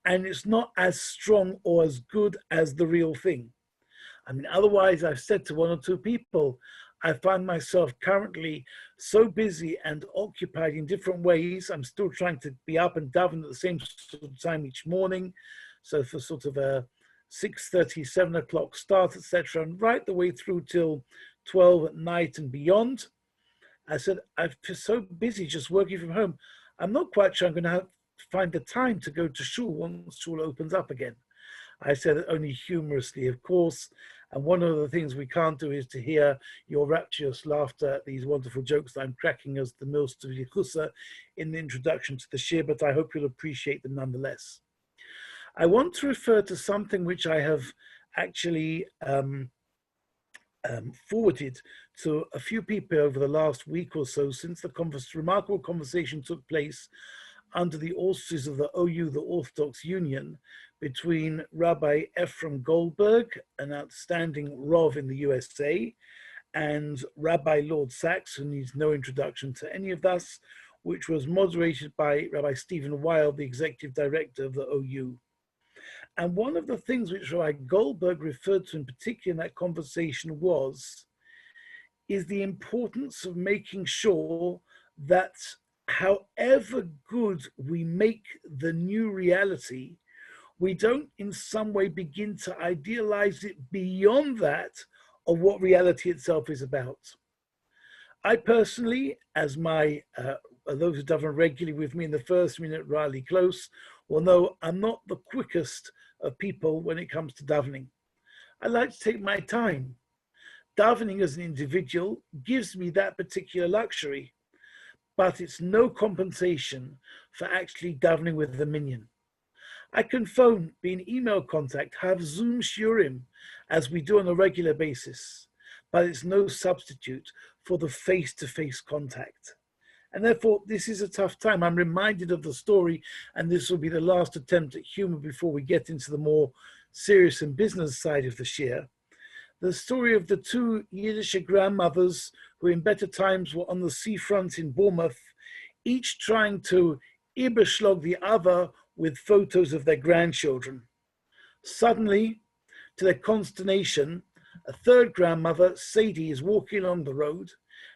and it's not as strong or as good as the real thing. I mean, otherwise, I've said to one or two people, I find myself currently so busy and occupied in different ways. I'm still trying to be up and daven at the same sort of time each morning. So for sort of a 6:30, 7 o'clock start, etc., and right the way through till 12 at night and beyond. I said, I'm just so busy just working from home. I'm not quite sure I'm going to find the time to go to shul once shul opens up again. I said it only humorously, of course. And one of the things we can't do is to hear your rapturous laughter at these wonderful jokes that I'm cracking as the Mills to Yichusa in the introduction to the Shiur, but I hope you'll appreciate them nonetheless. I want to refer to something which I have actually forwarded to a few people over the last week or so since the remarkable conversation took place under the auspices of the OU, the Orthodox Union, between Rabbi Ephraim Goldberg, an outstanding Rav in the USA, and Rabbi Lord Sachs, who needs no introduction to any of us, which was moderated by Rabbi Stephen Weil, the executive director of the OU. And one of the things which Rabbi Goldberg referred to in particular in that conversation is the importance of making sure that however good we make the new reality, we don't in some way begin to idealize it beyond that of what reality itself is about. I personally, as those who daven regularly with me in the first minute really close, will know I'm not the quickest of people when it comes to davening. I like to take my time. Davening as an individual gives me that particular luxury, but it's no compensation for actually davening with the minyan. I can phone, be in email contact, have Zoom shiurim, as we do on a regular basis, but it's no substitute for the face-to-face contact. And therefore, this is a tough time. I'm reminded of the story, and this will be the last attempt at humor before we get into the more serious and business side of the Shiur. The story of the two Yiddish grandmothers who in better times were on the seafront in Bournemouth, each trying to überschlag the other with photos of their grandchildren. Suddenly, to their consternation, a third grandmother, Sadie, is walking along the road,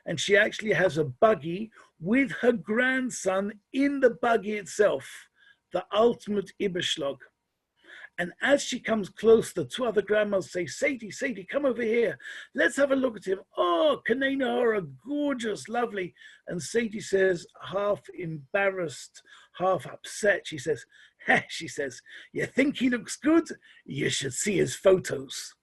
and she actually has a buggy with her grandson in the buggy itself, the ultimate überschlag. And as she comes close, the two other grandmas say, Sadie, come over here. Let's have a look at him. Oh, Kanena Hora, gorgeous, lovely. And Sadie says, half embarrassed, half upset, she says, you think he looks good? You should see his photos.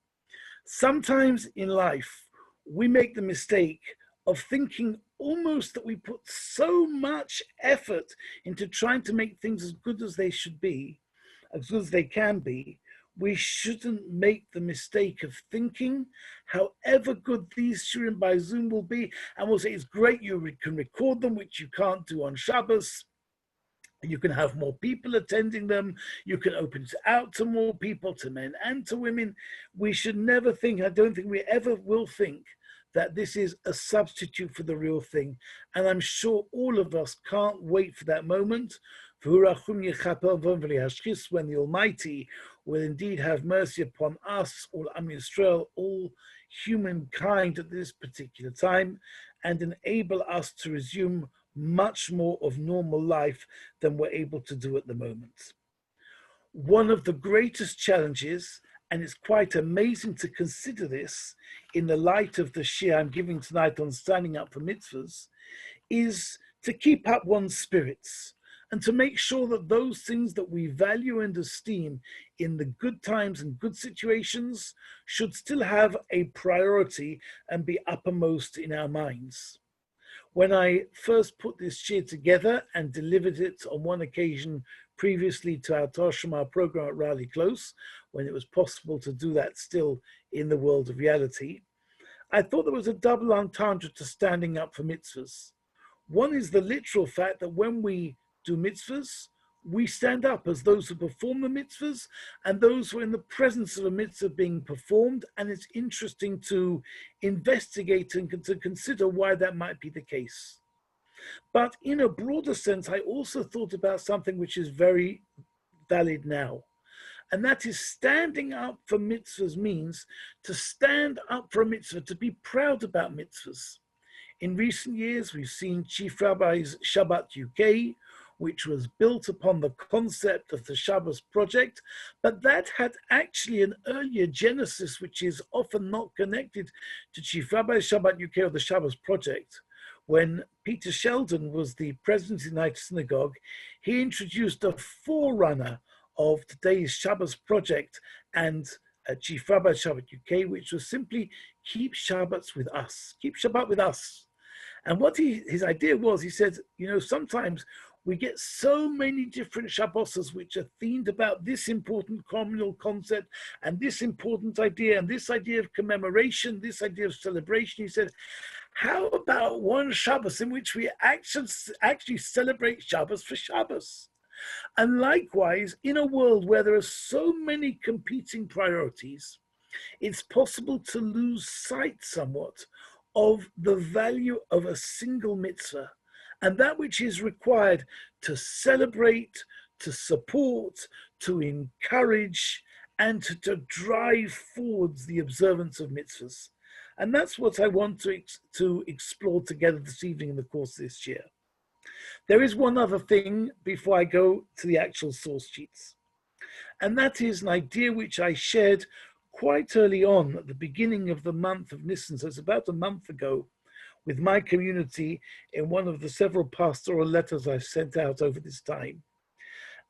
Sometimes in life, we make the mistake of thinking almost that we put so much effort into trying to make things as good as they should be, as good as they can be. We shouldn't make the mistake of thinking, however good these shiurim by Zoom will be, and we'll say it's great, you can record them, which you can't do on Shabbos. You can have more people attending them. You can open it out to more people, to men and to women. We should never think, I don't think we ever will think, that this is a substitute for the real thing. And I'm sure all of us can't wait for that moment, when the Almighty will indeed have mercy upon us, all Am Yisrael, all humankind at this particular time, and enable us to resume much more of normal life than we're able to do at the moment. One of the greatest challenges, and it's quite amazing to consider this in the light of the shiur I'm giving tonight on standing up for mitzvahs, is to keep up one's spirits and to make sure that those things that we value and esteem in the good times and good situations should still have a priority and be uppermost in our minds. When I first put this shiur together and delivered it on one occasion previously to our Toshima program at Raleigh Close, when it was possible to do that still in the world of reality, I thought there was a double entendre to standing up for mitzvahs. One is the literal fact that when we do mitzvahs, we stand up as those who perform the mitzvahs and those who are in the presence of a mitzvah being performed, and it's interesting to investigate and to consider why that might be the case. But in a broader sense, I also thought about something which is very valid now. And that is standing up for mitzvahs means to stand up for a mitzvah, to be proud about mitzvahs. In recent years, we've seen Chief Rabbi's Shabbat UK, which was built upon the concept of the Shabbos project, but that had actually an earlier genesis, which is often not connected to Chief Rabbi's Shabbat UK or the Shabbos project. When Peter Sheldon was the president of the United Synagogue, he introduced a forerunner of today's Shabbos project and Chief Rabbi Shabbat UK, which was simply keep Shabbats with us, keep Shabbat with us. And what his idea was, he said, sometimes we get so many different Shabbosas which are themed about this important communal concept and this important idea and this idea of commemoration, this idea of celebration. He said, how about one Shabbos in which we actually celebrate Shabbos for Shabbos? And likewise, in a world where there are so many competing priorities, it's possible to lose sight somewhat of the value of a single mitzvah and that which is required to celebrate, to support, to encourage, and to drive forwards the observance of mitzvahs. And that's what I want to explore together this evening in the course of this year. There is one other thing before I go to the actual source sheets, and that is an idea which I shared quite early on at the beginning of the month of Nisan, so it's about a month ago, with my community in one of the several pastoral letters I've sent out over this time,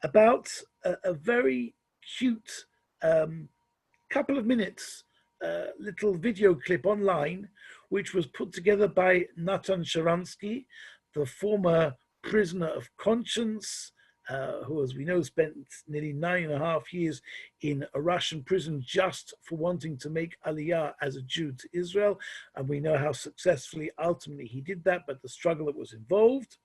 about a very cute couple of minutes little video clip online, which was put together by Natan Sharansky, the former prisoner of conscience, who, as we know, spent nearly 9.5 years in a Russian prison just for wanting to make Aliyah as a Jew to Israel. And we know how successfully ultimately he did that, but the struggle that was involved.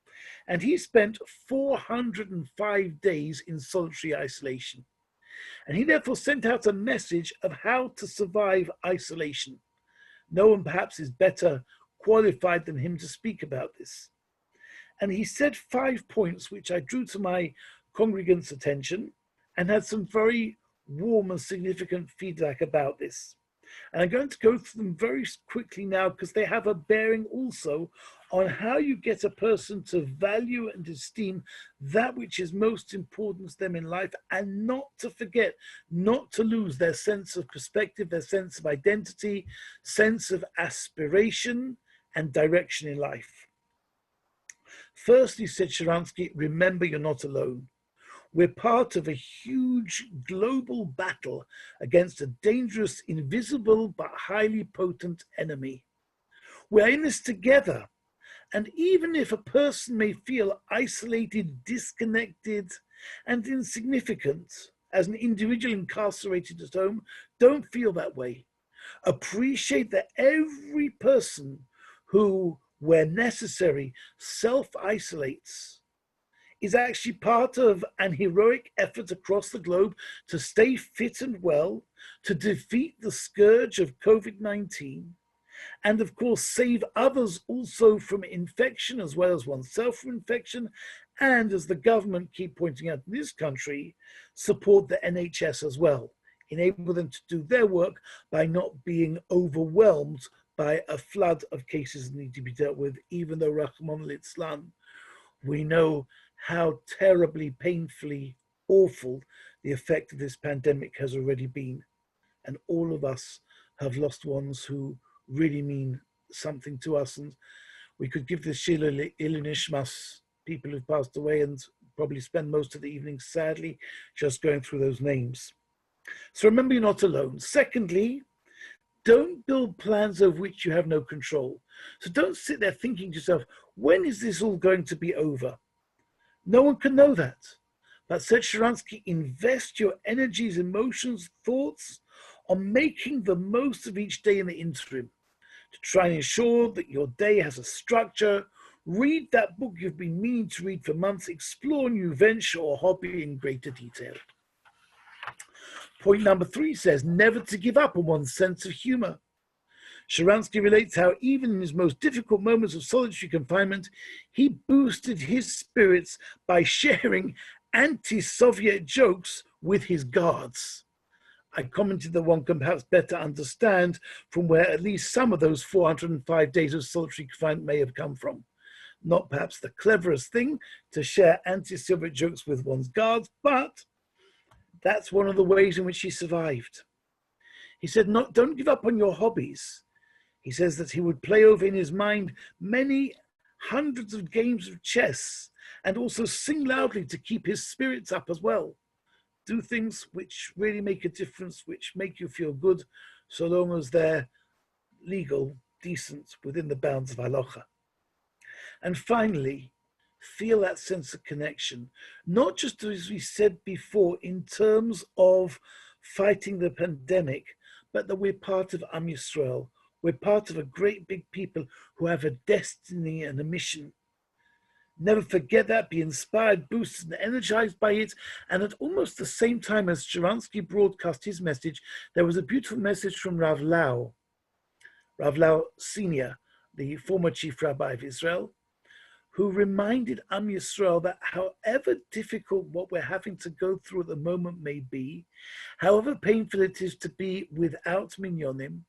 And he spent 405 days in solitary isolation. And he therefore sent out a message of how to survive isolation. No one perhaps is better qualified than him to speak about this. And he said 5 points which I drew to my congregants' attention and had some very warm and significant feedback about this. And I'm going to go through them very quickly now because they have a bearing also on how you get a person to value and esteem that which is most important to them in life, and not to forget, not to lose their sense of perspective, their sense of identity, sense of aspiration and direction in life. Firstly, said Sharansky, remember you're not alone. We're part of a huge global battle against a dangerous, invisible, but highly potent enemy. We're in this together. And even if a person may feel isolated, disconnected, and insignificant as an individual incarcerated at home, don't feel that way. Appreciate that every person who, where necessary, self-isolates is actually part of an heroic effort across the globe to stay fit and well, to defeat the scourge of COVID-19, and of course save others also from infection as well as oneself from infection, and as the government keep pointing out in this country, support the NHS as well, enable them to do their work by not being overwhelmed by a flood of cases that need to be dealt with, even though Rahman al-Islam, we know how terribly, painfully awful the effect of this pandemic has already been. And all of us have lost ones who really mean something to us. And we could give this Shiur Nishmas, people who've passed away, and probably spend most of the evening, sadly, just going through those names. So remember, you're not alone. Secondly, don't build plans over which you have no control. So don't sit there thinking to yourself, when is this all going to be over? No one can know that. But said Sharansky, invest your energies, emotions, thoughts on making the most of each day in the interim, to try and ensure that your day has a structure. Read that book you've been meaning to read for months, explore a new venture or hobby in greater detail. Point number 3 says, never to give up on one's sense of humor. Sharansky relates how even in his most difficult moments of solitary confinement, he boosted his spirits by sharing anti-Soviet jokes with his guards. I commented that one can perhaps better understand from where at least some of those 405 days of solitary confinement may have come from. Not perhaps the cleverest thing to share anti-Soviet jokes with one's guards, but that's one of the ways in which he survived. He said, don't give up on your hobbies. He says that he would play over in his mind many hundreds of games of chess and also sing loudly to keep his spirits up as well. Do things which really make a difference, which make you feel good, so long as they're legal, decent, within the bounds of halacha. And finally, feel that sense of connection, not just as we said before in terms of fighting the pandemic, but that we're part of Am Yisrael. We're part of a great big people who have a destiny and a mission. Never forget that, be inspired, boosted, and energized by it. And at almost the same time as Sharansky broadcast his message, there was a beautiful message from Rav Lau Sr., the former chief rabbi of Israel, who reminded Am Yisrael that however difficult what we're having to go through at the moment may be, however painful it is to be without minyanim,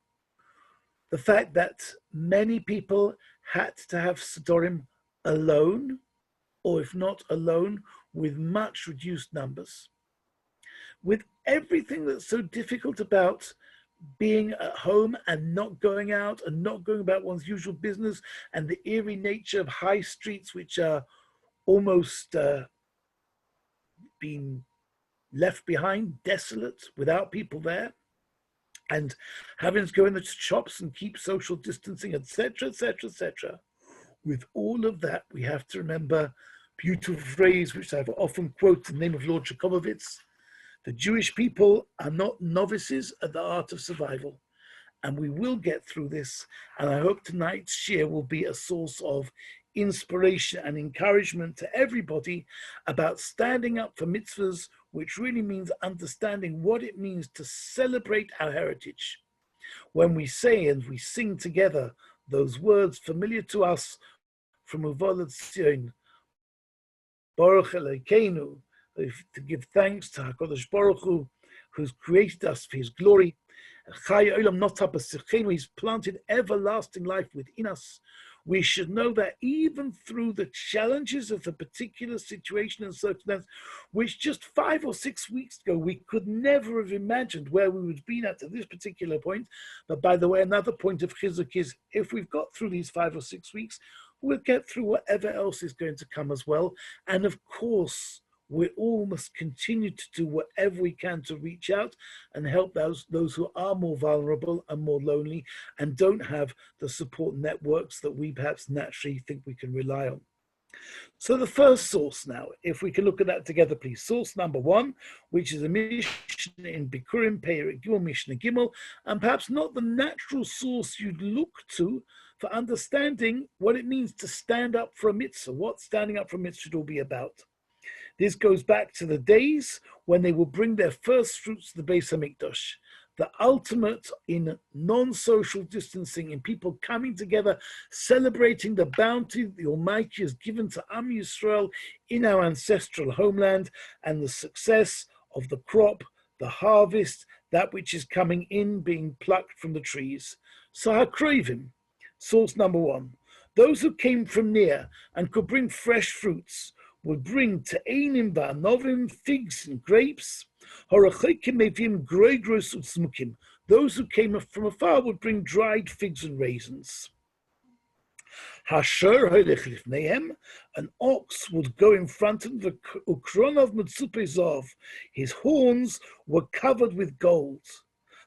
the fact that many people had to have Sidorim alone, or if not alone, with much reduced numbers. With everything that's so difficult about being at home and not going out and not going about one's usual business, and the eerie nature of high streets which are almost being left behind, desolate, without people there, and having to go in the shops and keep social distancing, etc., etc., etc. With all of that, we have to remember beautiful phrase which I've often quoted in the name of Lord Chakovovitz: the Jewish people are not novices at the art of survival, and we will get through this. And I hope tonight's shir will be a source of inspiration and encouragement to everybody about standing up for mitzvahs, which really means understanding what it means to celebrate our heritage. When we say and we sing together those words familiar to us from Uvalad Zion, Baruch Elokeinu, to give thanks to HaKadosh Baruch Hu, who's created us for his glory. He's planted everlasting life within us. We should know that even through the challenges of the particular situation and circumstance, which just 5 or 6 weeks ago, we could never have imagined where we would have been at this particular point. But by the way, another point of chizuk is, if we've got through these 5 or 6 weeks, we'll get through whatever else is going to come as well. And of course, we all must continue to do whatever we can to reach out and help those who are more vulnerable and more lonely and don't have the support networks that we perhaps naturally think we can rely on. So the first source now, if we can look at that together, please. Source number 1, which is a Mishnah in Bikurim, Perek Gimel, Mishnah Gimel, and perhaps not the natural source you'd look to for understanding what it means to stand up for a mitzvah, what standing up for a mitzvah should all be about. This goes back to the days when they will bring their first fruits to the Beis Hamikdash, the ultimate in non-social distancing, in people coming together, celebrating the bounty the Almighty has given to Am Yisrael in our ancestral homeland, and the success of the crop, the harvest, that which is coming in, being plucked from the trees. So HaKroivim, source number 1, those who came from near and could bring fresh fruits, would bring te'enim va'anovim, figs and grapes. Horachokim mevim groigros u'tzmukim. Those who came from afar would bring dried figs and raisins. Hasher hoilech lifneihem, an ox would go in front of the ukronov mitzupezov. His horns were covered with gold.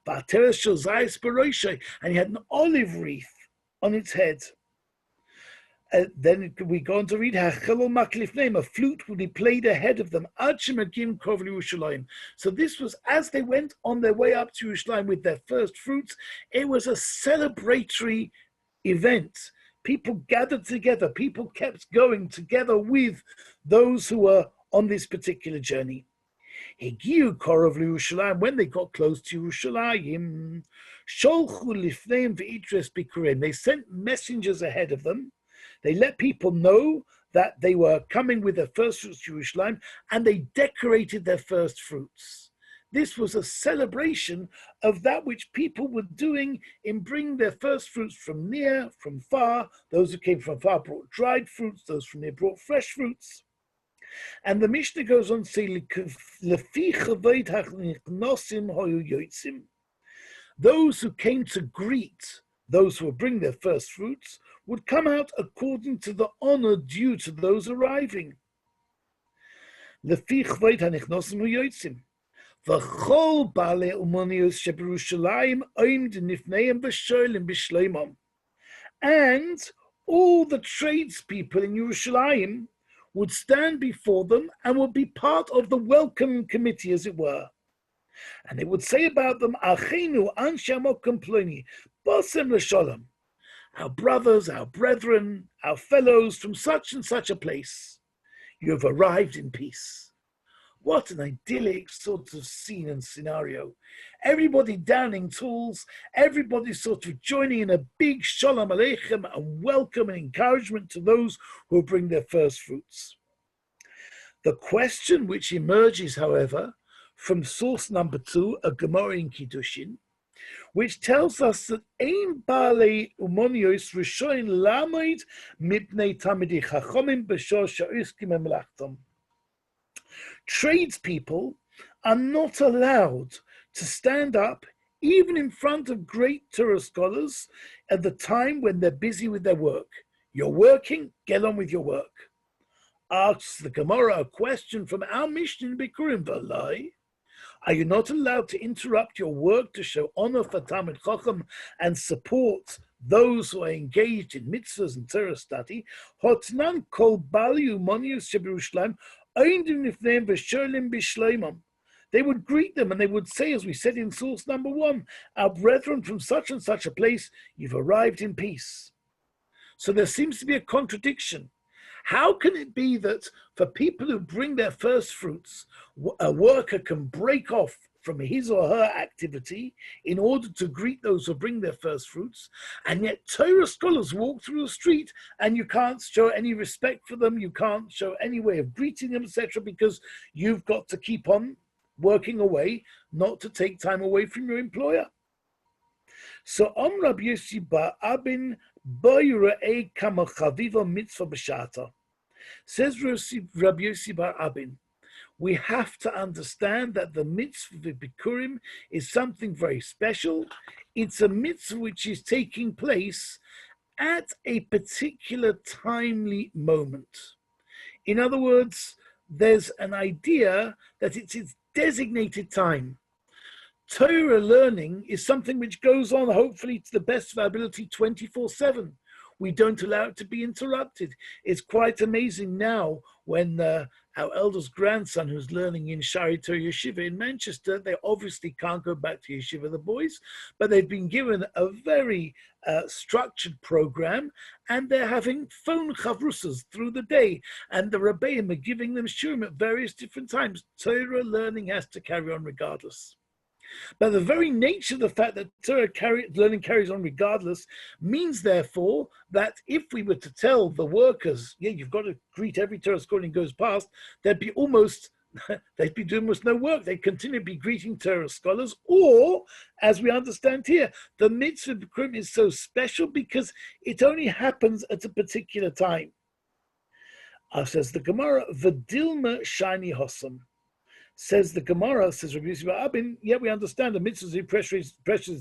Va'ateres shel zayis beroshei, and he had an olive wreath on its head. Then we go on to read, a flute would be played ahead of them. So this was as they went on their way up to Yerushalayim with their first fruits. It was a celebratory event. People gathered together. People kept going together with those who were on this particular journey. When they got close to Yerushalayim, they sent messengers ahead of them. They let people know that they were coming with their first fruits to Yerushalayim, and they decorated their first fruits. This was a celebration of that which people were doing in bringing their first fruits from near, from far. Those who came from far brought dried fruits, those from near brought fresh fruits. And the Mishnah goes on to say, those who came to greet those who would bring their first fruits would come out according to the honor due to those arriving. And all the tradespeople in Yerushalayim would stand before them and would be part of the welcome committee, as it were. And they would say about them, Achenu anshe hamokom ploni, bosem l'sholom, our brothers, our brethren, our fellows from such and such a place, you have arrived in peace. What an idyllic sort of scene and scenario. Everybody downing tools, everybody sort of joining in a big shalom aleichem and welcome and encouragement to those who bring their first fruits. The question which emerges, however, from source number 2, a Gemara in Kiddushin, which tells us that ein baalei umonios rishoin lamoid mipnei tamidei chachomim b'shor sha'uskim emlachtom. Tradespeople are not allowed to stand up even in front of great Torah scholars at the time when they're busy with their work. You're working, get on with your work. Asks the Gemara a question from our Mishnah in Bikurim V'alai. Are you not allowed to interrupt your work to show honor for Talmid Chacham and support those who are engaged in mitzvahs and Torah study? Hotnan kol bali umonius shebirushalayim oindim nifneim v'sholim b'shleimam. They would greet them and they would say, as we said in source number 1, our brethren from such and such a place, you've arrived in peace. So there seems to be a contradiction. How can it be that for people who bring their first fruits, a worker can break off from his or her activity in order to greet those who bring their first fruits, and yet Torah scholars walk through the street and you can't show any respect for them, you can't show any way of greeting them, etc., because you've got to keep on working away, not to take time away from your employer? So Rabbi Yossi bar Abin Boyre Kama Chaviva Mitzvah B'Shata. Says Rabbi Yossi bar Abin, we have to understand that the mitzvah of Bikurim is something very special. It's a mitzvah which is taking place at a particular timely moment. In other words, there's an idea that it's its designated time. Torah learning is something which goes on, hopefully to the best of our ability, 24/7. We don't allow it to be interrupted. It's quite amazing now when our eldest grandson, who's learning in Shari Torah Yeshiva in Manchester, they obviously can't go back to Yeshiva, the boys, but they've been given a very structured program, and they're having phone chavrusas through the day, and the Rabbeim are giving them shiurim at various different times. Torah learning has to carry on regardless. But the very nature of the fact that Torah learning carries on regardless means, therefore, that if we were to tell the workers, yeah, you've got to greet every Torah schooling goes past, they'd be doing almost no work. They'd continue to be greeting Torah scholars, or, as we understand here, the mitzvah of Bikurim is so special because it only happens at a particular time. Says the Gemara, V'dilma shani hosam. Says the Gemara, says Rabbi Yossi bar Abin, yeah, we understand the mitzvah precious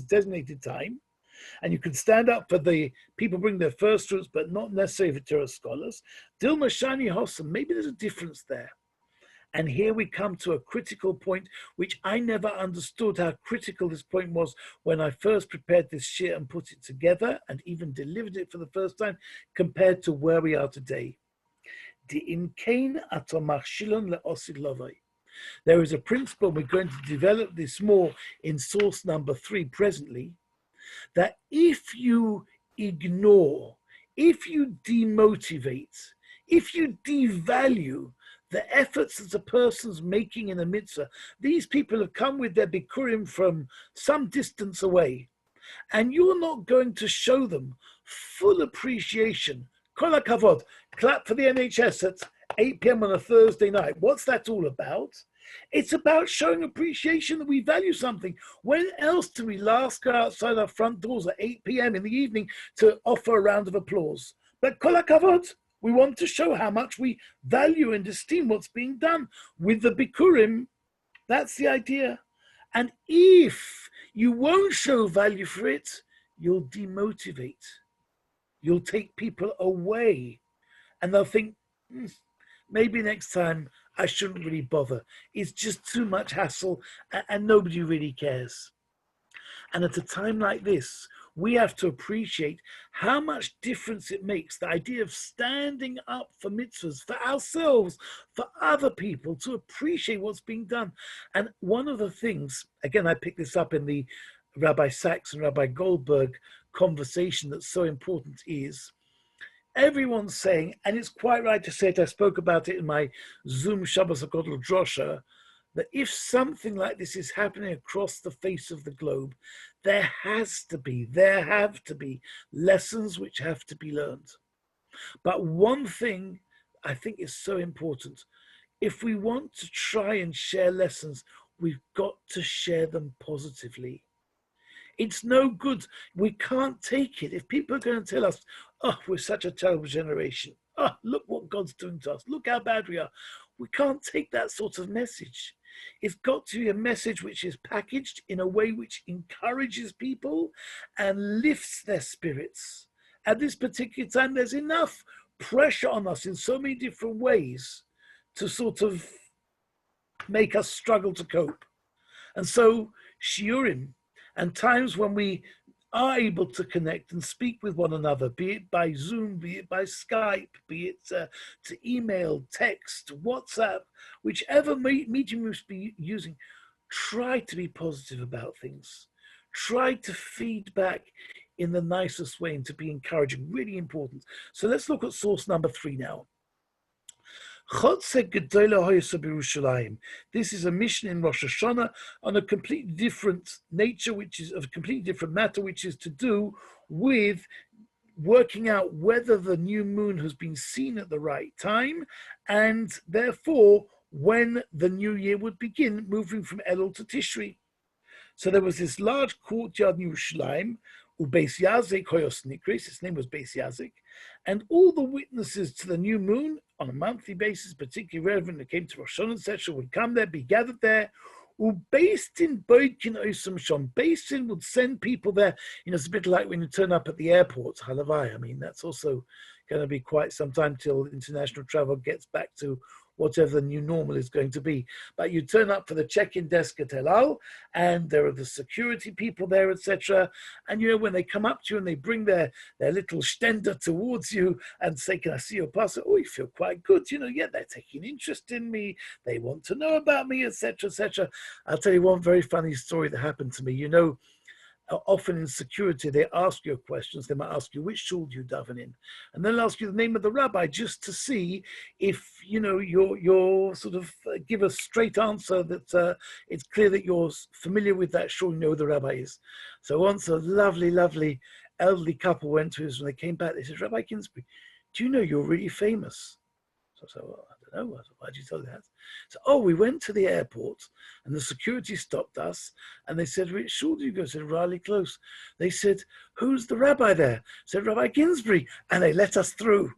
designated time, and you can stand up for the people bring their first fruits, but not necessarily for Torah scholars. Dilma shani hosam, maybe there's a difference there. And here we come to a critical point, which I never understood how critical this point was when I first prepared this shiur and put it together and even delivered it for the first time, compared to where we are today. There is a principle, we're going to develop this more in source number 3 presently, that if you ignore, if you demotivate, if you devalue the efforts that a person's making in a mitzvah, these people have come with their bikurim from some distance away, and you're not going to show them full appreciation, kol hakavod, clap for the NHS at 8 p.m. on a Thursday night. What's that all about? It's about showing appreciation that we value something. When else do we last go outside our front doors at 8 p.m. in the evening to offer a round of applause? But kol hakavod, we want to show how much we value and esteem what's being done. With the Bikurim, that's the idea. And if you won't show value for it, you'll demotivate. You'll take people away. And they'll think, maybe next time I shouldn't really bother. It's just too much hassle and nobody really cares. And at a time like this, we have to appreciate how much difference it makes, the idea of standing up for mitzvahs, for ourselves, for other people, to appreciate what's being done. And one of the things, again, I picked this up in the Rabbi Sachs and Rabbi Goldberg conversation that's so important, is everyone's saying, and it's quite right to say it, I spoke about it in my Zoom Shabbos HaKotel Drosha, that if something like this is happening across the face of the globe, there have to be lessons which have to be learned. But one thing I think is so important, if we want to try and share lessons, we've got to share them positively. It's no good. We can't take it. If people are going to tell us, oh, we're such a terrible generation. Oh, look what God's doing to us. Look how bad we are. We can't take that sort of message. It's got to be a message which is packaged in a way which encourages people and lifts their spirits. At this particular time, there's enough pressure on us in so many different ways to sort of make us struggle to cope. And so, shiurim, and times when we are able to connect and speak with one another, be it by Zoom, be it by Skype, be it to email, text, WhatsApp, whichever medium we be using, try to be positive about things. Try to feed back in the nicest way and to be encouraging, really important. So let's look at source number 3 now. This is a mission in Rosh Hashanah on a completely different nature, which is of a completely different matter, which is to do with working out whether the new moon has been seen at the right time, and therefore when the new year would begin, moving from Elul to Tishri. So there was this large courtyard in Yerushalayim, Ubeis Yazik Hoyos Nikris, its name was Beis Yazik, and all the witnesses to the new moon on a monthly basis, particularly relevant that came to Rosh Hashanah, etc., would come there, be gathered there. Ubeisin Boidkin Osam Shon. Beisin would send people there. You know, it's a bit like when you turn up at the airport, Halavai. I mean, that's also going to be quite some time till international travel gets back to whatever the new normal is going to be. But you turn up for the check-in desk at El Al, and there are the security people there, etc. And, you know, when they come up to you and they bring their little stender towards you and say, can I see your passport? Oh, you feel quite good. You know, yeah, they're taking interest in me. They want to know about me, etc., etc. I'll tell you one very funny story that happened to me. You know, often in security, they ask you questions. They might ask you, which shul do you daven in? And then they'll ask you the name of the rabbi just to see if, you know, you're sort of give a straight answer that it's clear that you're familiar with that shul, you know who the rabbi is. So once a lovely, lovely elderly couple went to us, when they came back, they said, Rabbi Ginsbury, do you know you're really famous? So I said, well, I don't know. Why'd you tell me that? So, oh, we went to the airport and the security stopped us and they said, which shul do you go? I said, really close. They said, who's the rabbi there? I said, Rabbi Ginsbury. And they let us through.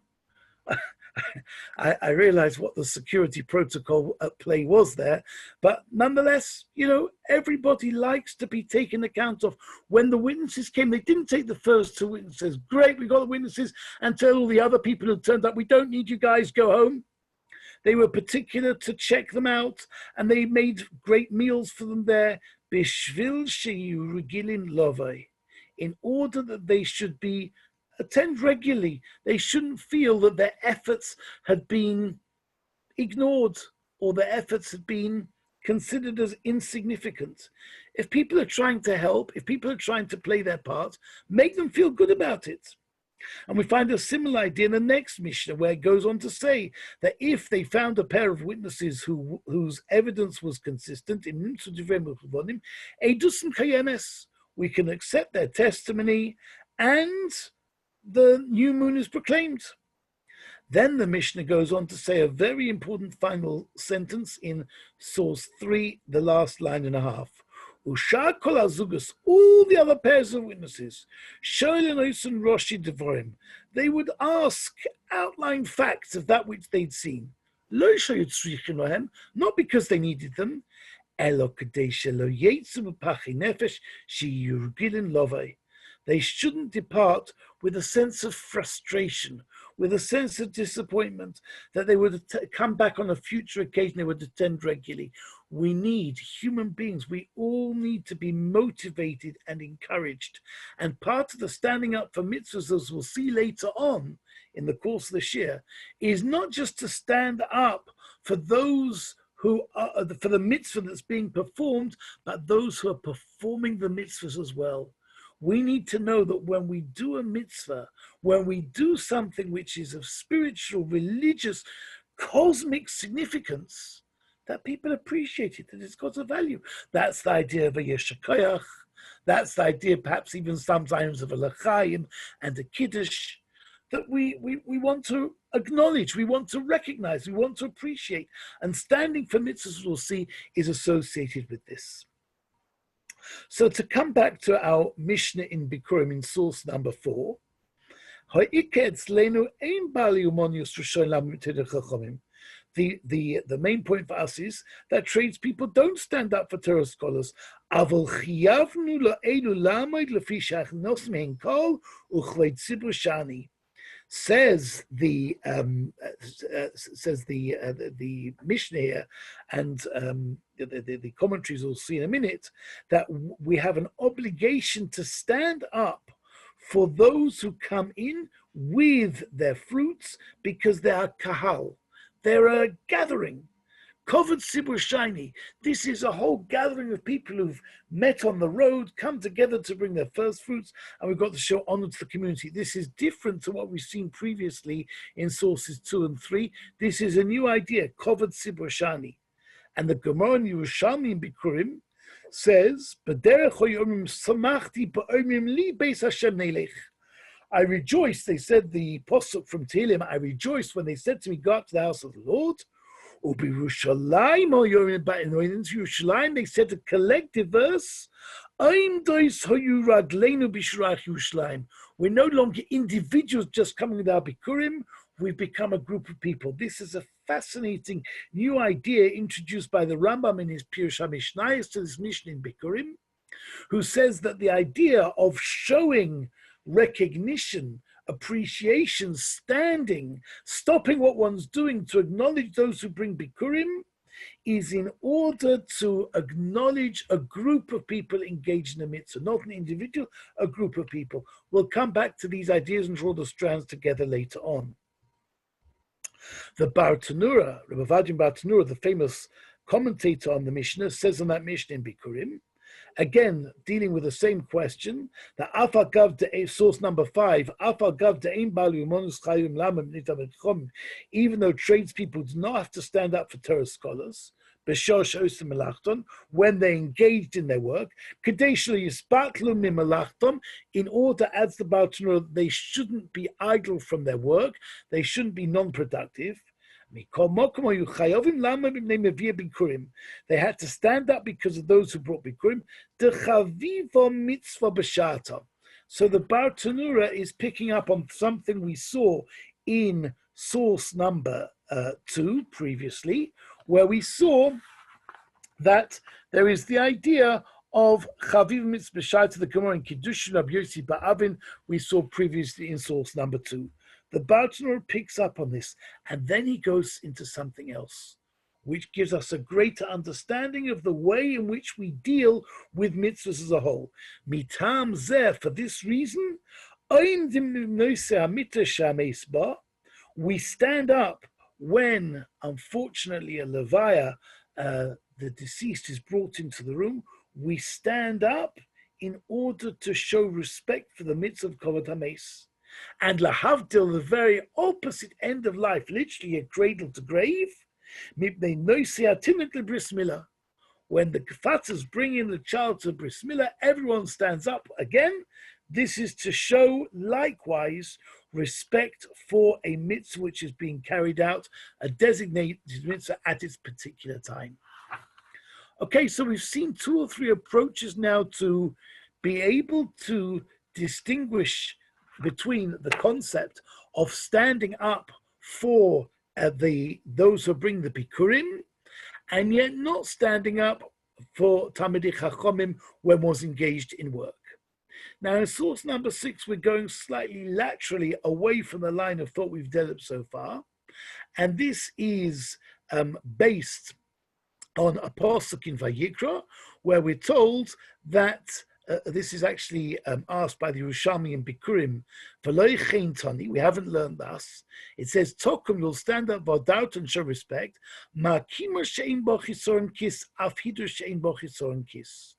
I realized what the security protocol at play was there. But nonetheless, you know, everybody likes to be taken account of. When the witnesses came, they didn't take the first 2 witnesses. Great, we got the witnesses, and tell all the other people who turned up, we don't need you guys, go home. They were particular to check them out, and they made great meals for them there. Bishvil sheyu regilin lovei, in order that they should be attend regularly. They shouldn't feel that their efforts had been ignored or their efforts had been considered as insignificant. If people are trying to help, if people are trying to play their part, make them feel good about it. And we find a similar idea in the next Mishnah, where it goes on to say that if they found a pair of witnesses whose evidence was consistent, we can accept their testimony and the new moon is proclaimed. Then the Mishnah goes on to say a very important final sentence in source 3, the last line and a half. Ushar kol azugus, all the other pairs of witnesses, shoylin oisun roshi devorim, they would ask outline facts of that which they'd seen. Lo shoyutzrichin lohem, not because they needed them, elo kadesha lo yetsu b'pachi nefesh shiur gilin lovei. They shouldn't depart with a sense of frustration, with a sense of disappointment, that they would come back on a future occasion, they would attend regularly. We need human beings. We all need to be motivated and encouraged. And part of the standing up for mitzvahs, as we'll see later on in the course of the Shiur, is not just to stand up for those who are, for the mitzvah that's being performed, but those who are performing the mitzvahs as well. We need to know that when we do a mitzvah, when we do something which is of spiritual, religious, cosmic significance, that people appreciate it, that it's got a value. That's the idea of a yeshakayach. That's the idea, perhaps even sometimes, of a l'chaim and a kiddush, that we want to acknowledge, we want to recognize, we want to appreciate. And standing for mitzvahs, we'll see, is associated with this. So to come back to our Mishnah in Bikurim in source number 4, the main point for us is that tradespeople don't stand up for Torah scholars. Says the Mishnah here, and the commentaries we'll see in a minute, that we have an obligation to stand up for those who come in with their fruits, because they are kahal, they're a gathering. Covered Sibur Shiny. This is a whole gathering of people who've met on the road, come together to bring their first fruits, and we've got to show honor to the community. This is different to what we've seen previously in sources 2 and 3. This is a new idea, Covered Sibur Shiny. And the Gemara in Yerushalmi in Bikurim says, I rejoiced, they said, the posuk from Tehillim, I rejoiced when they said to me, go up to the house of the Lord. In Yerushalayim, they said a collective verse. We're no longer individuals just coming with our Bikurim. We've become a group of people. This is a fascinating new idea introduced by the Rambam in his Pirush HaMishnayos to this Mishnah in Bikurim, who says that the idea of showing recognition, appreciation, standing, stopping what one's doing to acknowledge those who bring Bikurim, is in order to acknowledge a group of people engaged in a mitzvah, not an individual, a group of people. We'll come back to these ideas and draw the strands together later on. The Bartanura, Rabbi Vadim Bartanura, the famous commentator on the Mishnah, says on that Mishnah in Bikurim, again, dealing with the same question, that source number 5, even though tradespeople do not have to stand up for Torah scholars, when they engaged in their work, in order, adds the Baal Tanura, they shouldn't be idle from their work, they shouldn't be non-productive. They had to stand up because of those who brought Bikurim. So the Bar Tanura is picking up on something we saw in source number 2 previously, where we saw that there is the idea of Chaviv Mitzvah B'Shata, the Gemara in Kiddushin Rabbi Yossi Ba'avin, we saw previously in source number 2. The Baal Tanura picks up on this, and then he goes into something else, which gives us a greater understanding of the way in which we deal with mitzvahs as a whole. Mitam zeh, for this reason, we stand up when, unfortunately, a levaya, the deceased, is brought into the room. We stand up in order to show respect for the mitzvah of Kovod HaMeis. And lahavdil, the very opposite end of life, literally a cradle to grave, when the gefatzers bring in the child to bris milah, everyone stands up again. This is to show likewise respect for a mitzvah which is being carried out, a designated mitzvah at its particular time. Okay, so we've seen 2 or 3 approaches now to be able to distinguish between the concept of standing up for those who bring the Bikurim, and yet not standing up for Talmidei Chachomim when was engaged in work. Now, in source number 6, we're going slightly laterally away from the line of thought we've developed so far, and this is based on a pasuk in Vayikra, where we're told that this is actually asked by the Yerushalmi in Bikurim, V'lo yechein tani, we haven't learned this. It says, Tokum, you'll stand up, v'odart, and show respect, ma'kima she'ein bo chisoron kis, af hidur she'ein bo chisoron kis.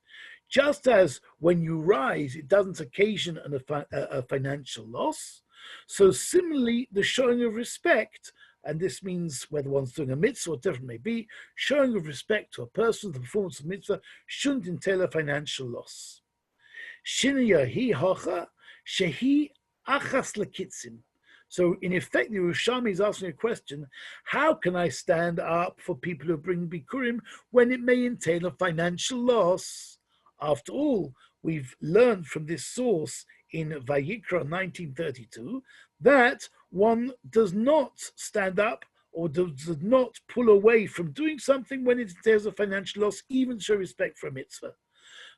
Just as when you rise, it doesn't occasion a financial loss, so similarly, the showing of respect, and this means whether one's doing a mitzvah or whatever it may be, showing of respect to a person, the performance of mitzvah, shouldn't entail a financial loss. Shinaya hi hacha shehi achas lekitzim. So in effect, the Yerushalmi is asking a question: how can I stand up for people who bring bikurim when it may entail a financial loss? After all, we've learned from this source in Vayikra 1932 that one does not stand up or does not pull away from doing something when it entails a financial loss, even to show respect for a mitzvah.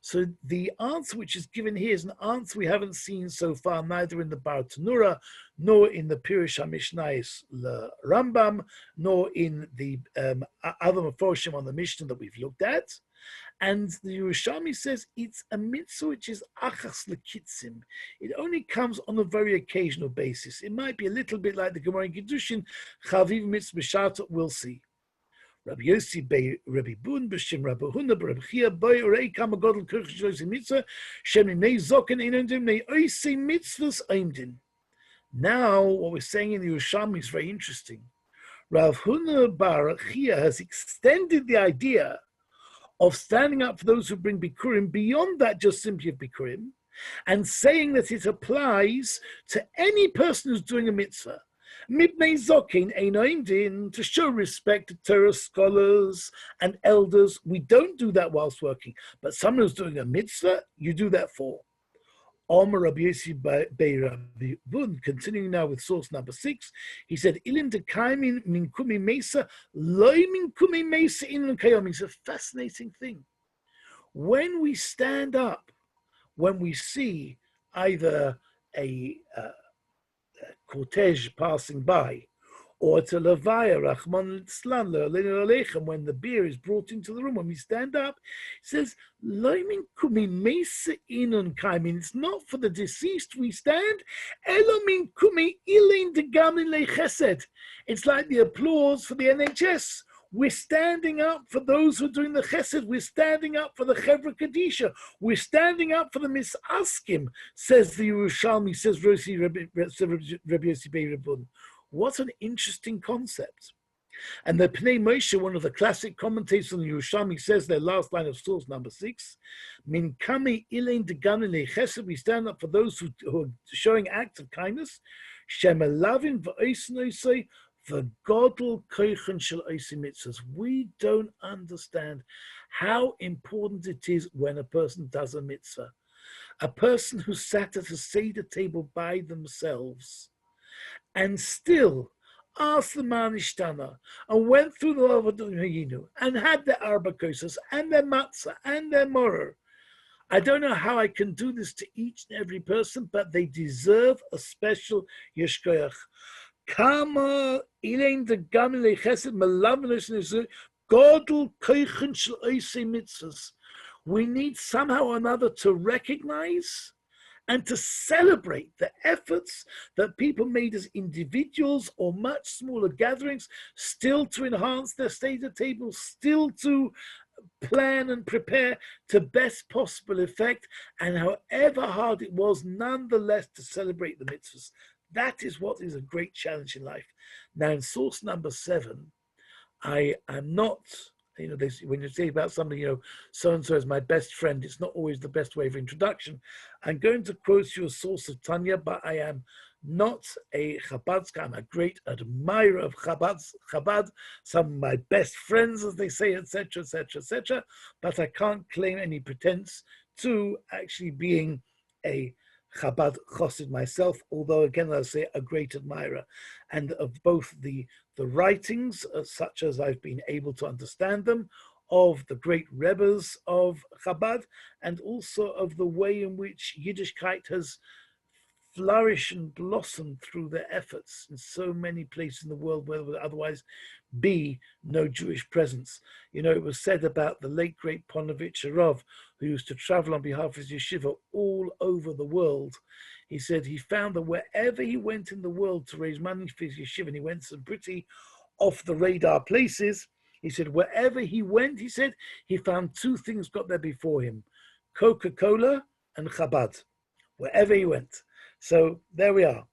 So the answer which is given here is an answer we haven't seen so far, neither in the Bar Tanura, nor in the Pirush HaMishnayis Le Rambam, nor in the other Meforshim on the Mishnah that we've looked at. And the Yerushalmi says it's a mitzvah which is achas lekitzim. It only comes on a very occasional basis. It might be a little bit like the Gemara in Kiddushin, chaviv mitzvah b'sharta, we'll see. Rabbi Yossi bei Rabbi Bun b'shem Rabbi Huna b'Rabbi Chia bei Urei Kama Godel Kirch Shloisei Mitzvah Shem Nei Zoken Einondim Nei Oisei Mitzvahs Eimdin. Now, what we're saying in the Yerushalmi is very interesting. Rav Huna bar Chia has extended the idea of standing up for those who bring bikurim beyond that just simply of bikurim, and saying that it applies to any person who's doing a mitzvah. Mibnei zokin einoim din, to show respect to Torah scholars and elders. We don't do that whilst working, but someone who's doing a mitzvah, you do that for. Omer Rabbi Yossi bei Rabbi Bun, continuing now with source number 6, he said, Ilin de kaimin min kumi mesa, loy min kumi mesa in kayom. It's a fascinating thing. When we stand up, when we see either a cortege passing by, or to Levaya, Rachman Litzlan, Le'aleinu Aleichem, when the beer is brought into the room, when we stand up, it says, Loimin kumi meisa inun kaimin. It's not for the deceased we stand. Elomin kumi ilein degamin lechesed. It's like the applause for the NHS. We're standing up for those who are doing the chesed. We're standing up for the Chevra Kadisha. We're standing up for the misaskim, says the Yerushalmi, says Rabbi Yossi bei Rabun. What an interesting concept. And the Pnei Moshe, one of the classic commentators on the Yerushalmi, says their last line of source number 6, Min kami ilein degamin lechesed, we stand up for those who are showing acts of kindness, shemelavin v'oisnoisei v'godol koichen shel oisei mitzvahs. We don't understand how important it is when a person does a mitzvah. A person who sat at a Seder table by themselves and still asked the Manishtana and went through the Avodah Hayinu and had their Arba Kosas and their Matzah and their Morer. I don't know how I can do this to each and every person, but they deserve a special Yeshkoyach. Kama ilein de gamile chesed melavnos nizu godel koichen shel oisei mitzvahs. We need somehow or another to recognize and to celebrate the efforts that people made as individuals or much smaller gatherings, still to enhance their Seder table, still to plan and prepare to best possible effect, and however hard it was, nonetheless to celebrate the mitzvahs. That is what is a great challenge in life. Now, in source number 7, I am not, when you say about somebody, so-and-so is my best friend, it's not always the best way of introduction. I'm going to quote you a source of Tanya, but I am not a Chabadska. I'm a great admirer of Chabad, some of my best friends, as they say, etc., etc., etc. But I can't claim any pretense to actually being a Chabad Chassid myself, although again, I'll say a great admirer, and of both the writings, such as I've been able to understand them, of the great Rebbes of Chabad, and also of the way in which Yiddishkeit has flourished and blossomed through their efforts in so many places in the world where there would otherwise be no Jewish presence. You know, it was said about the late great Ponovitch Rav, who used to travel on behalf of his yeshiva all over the world. He said he found that wherever he went in the world to raise money for his yeshiva, and he went to some pretty off the radar places, he said wherever he went, he said he found two things got there before him: Coca-Cola and Chabad, wherever he went. So there we are.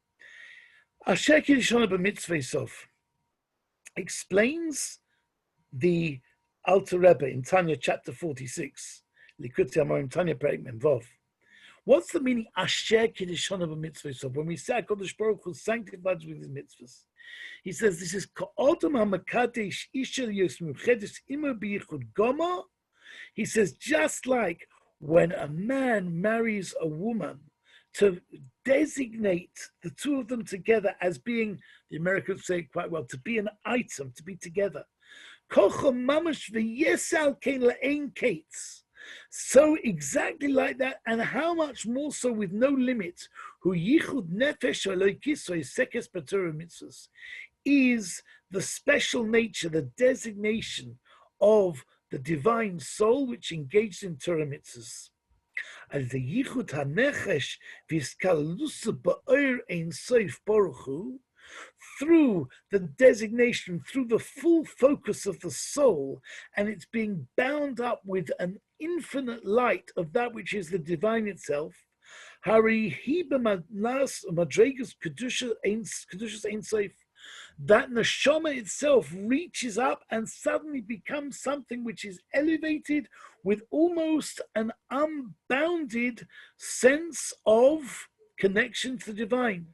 Asher Kiddushana b'mitzvah sof explains the Alter Rebbe in Tanya chapter 46, Likutei Amorim Tanya Perek Mem Vav. What's the meaning Asher Kiddushana b'mitzvah sof? When we say HaKadosh Baruch Hu sanctified with his mitzvahs, he says this is Ka'odam HaMakadesh Isha Yos Muchedes Imo B'yichud Goma. He says just like when a man marries a woman, to designate the two of them together as being, the Americans say it quite well, to be an item, to be together. So exactly like that, and how much more so with no limit, is the special nature, the designation of the divine soul which engaged in Torah mitzvahs. Al the yichud hanechesh v'iskalus ba'or ein sof baruch hu, through the designation, through the full focus of the soul, and it's being bound up with an infinite light of that which is the divine itself. Hari hi b'madlas madregas kedushas ein sof. That neshama itself reaches up and suddenly becomes something which is elevated with almost an unbounded sense of connection to the divine.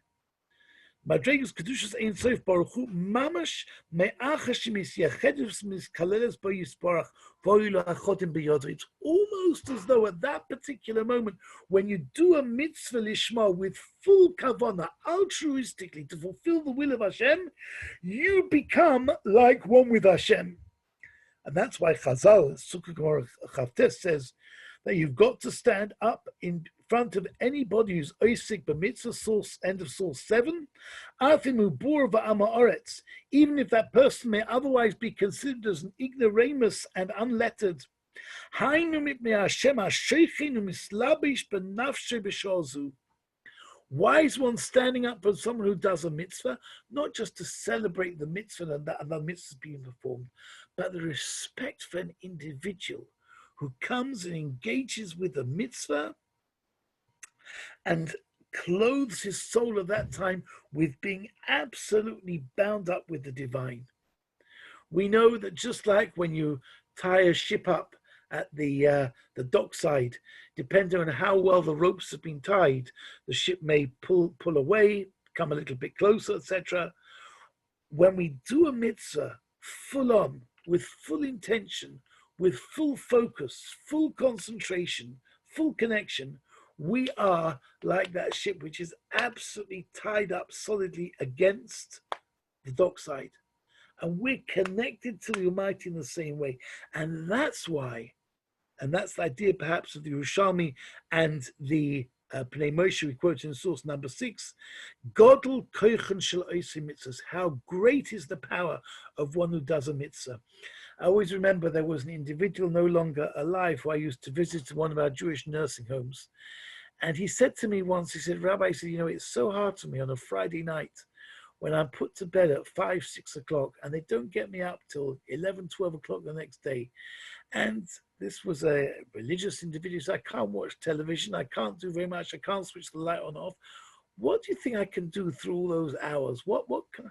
Madregas kedushas ein sof baruch hu mamash me'achashim isyachedes miskaleles b'yisparach v'oylo achotim b'yodro. It's almost as though at that particular moment, when you do a mitzvah lishma with full kavanah, altruistically to fulfill the will of Hashem, you become like one with Hashem. And that's why Chazal, Sukkah Gemara Chavtes, says that you've got to stand up in front of anybody who's oisik b'mitzvah, source, end of source 7, even if that person may otherwise be considered as an ignoramus and unlettered. Why is one standing up for someone who does a mitzvah? Not just to celebrate the mitzvah and that the mitzvah is being performed, but the respect for an individual who comes and engages with the mitzvah and clothes his soul at that time with being absolutely bound up with the divine. We know that just like when you tie a ship up at the dockside, depending on how well the ropes have been tied, the ship may pull away, come a little bit closer, etc. When we do a mitzvah full on, with full intention, with full focus, full concentration, full connection, we are like that ship which is absolutely tied up solidly against the dockside. And we're connected to the Almighty in the same way. And that's why, and that's the idea perhaps of the Yerushalmi and the Pnei Moshe we quote in source number 6, Godel koichen shel oisei mitzvahs, how great is the power of one who does a mitzvah. I always remember there was an individual no longer alive who I used to visit one of our Jewish nursing homes. And he said to me once, he said, Rabbi, he said, you know, it's so hard for me on a Friday night when I'm put to bed at 5, 6 o'clock and they don't get me up till 11, 12 o'clock the next day. And this was a religious individual, so I can't watch television, I can't do very much, I can't switch the light on off. What do you think I can do through all those hours? What can I?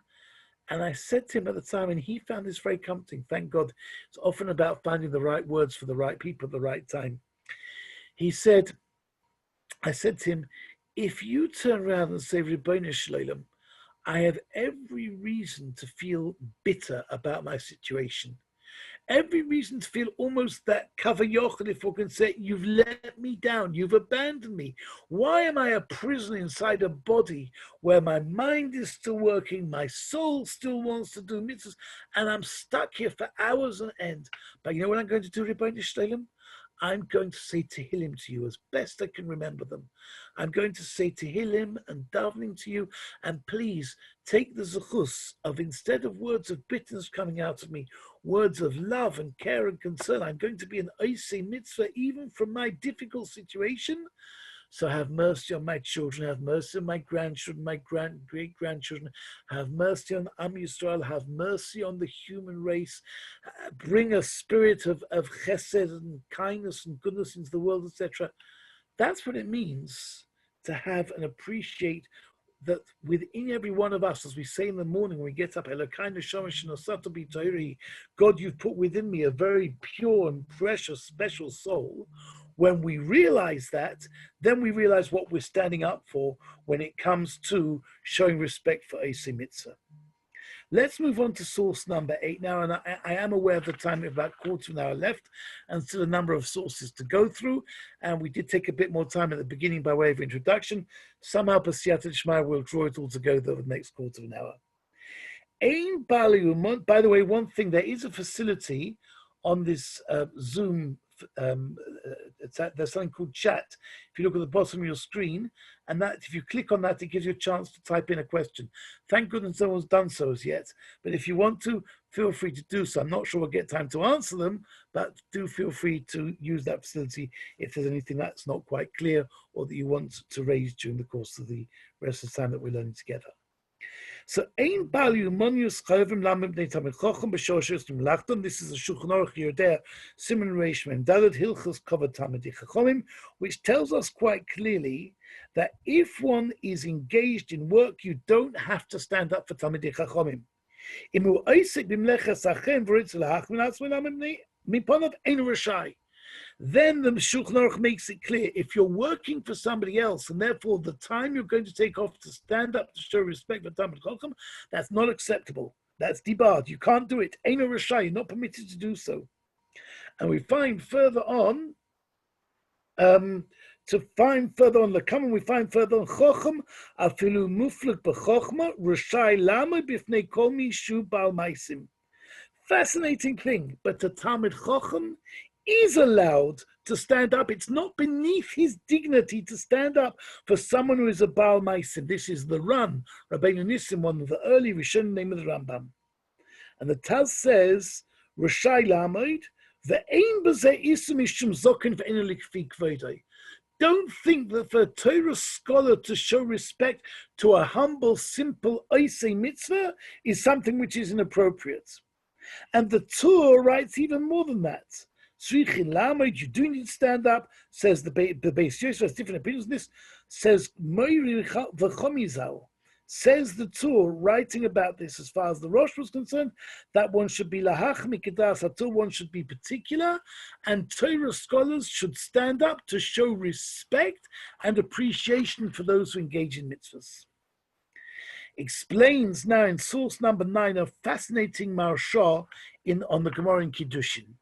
And I said to him at the time, and he found this very comforting, thank God. It's often about finding the right words for the right people at the right time. He said, I said to him, if you turn around and say, Ribbono Shel Olam, I have every reason to feel bitter about my situation, every reason to feel almost that cover yochel, if we can say, you've let me down, you've abandoned me. Why am I a prisoner inside a body where my mind is still working, my soul still wants to do mitzvahs, and I'm stuck here for hours on end? But you know what I'm going to do, Ribbono Shel Olam? I'm going to say Tehillim to you as best I can remember them. I'm going to say Tehillim and davening to you, and please take the zechus of, instead of words of bitterness coming out of me, words of love and care and concern. I'm going to be an Oisei mitzvah even from my difficult situation. So have mercy on my children, have mercy on my grandchildren, my great-grandchildren, have mercy on Am Yisrael, have mercy on the human race, bring a spirit of chesed and kindness and goodness into the world, etc. That's what it means to have and appreciate that within every one of us, as we say in the morning when we get up, God, you've put within me a very pure and precious, special soul. When we realize that, then we realize what we're standing up for when it comes to showing respect for Oisei Mitzvah. Let's move on to source number 8 now, and I am aware of the time, we have about a quarter of an hour left, and still a number of sources to go through, and we did take a bit more time at the beginning by way of introduction. Somehow, B'siyata D'Shmaya, we'll draw it all together over the next quarter of an hour. By the way, one thing, there is a facility on this Zoom. There's something called chat. If you look at the bottom of your screen, and that if you click on that, it gives you a chance to type in a question. Thank goodness no one's done so as yet, but if you want to, feel free to do so. I'm not sure we'll get time to answer them, but do feel free to use that facility if there's anything that's not quite clear or that you want to raise during the course of the rest of the time that we're learning together. So, ein bal yumonius chayvim lamim bnei tamid chochem b'shoshes l'mlachton. This is a Shulchan Aruch Yodea Siman Reish Mem Daled Hilchos Kavod Talmidei Chachomim, which tells us quite clearly that if one is engaged in work, you don't have to stand up for Talmidei Chachomim. Imu oisek b'mleches hachem v'ritz lahach minatzmei lamim miponav ein rashai. Then the Shulchan Aruch makes it clear, if you're working for somebody else, and therefore the time you're going to take off to stand up to show respect for Talmid Chacham, that's not acceptable. That's debarred. You can't do it. Eino Rashai, you're not permitted to do so. And we find further on, we find further on, Chacham, afilu muflik b'chochma, Rashai lama b'fnei kol mi shu bal maisim. Fascinating thing, but the Talmid Chacham is allowed to stand up. It's not beneath his dignity to stand up for someone who is a Baal Maisim. This is the Ran, Rabbeinu Nissim, one of the early Rishonim, name of the Rambam. And the Taz says, Rashai Lamoid, ve'ein b'zeh isu mishum zokin ve'ein likfi kvodei. Don't think that for a Torah scholar to show respect to a humble, simple Oisei mitzvah is something which is inappropriate. And the Torah writes even more than that. Srichin Lamed, you do need to stand up, says the Beis Yosef has different opinions on this, says Moiri V'chomizal, says the Torah, writing about this as far as the Rosh was concerned, that one should be Lahach Mikedas HaTorah, one should be particular, and Torah scholars should stand up to show respect and appreciation for those who engage in mitzvahs. Explains now in source number 9 a fascinating marsha on the Gemara in Kiddushin.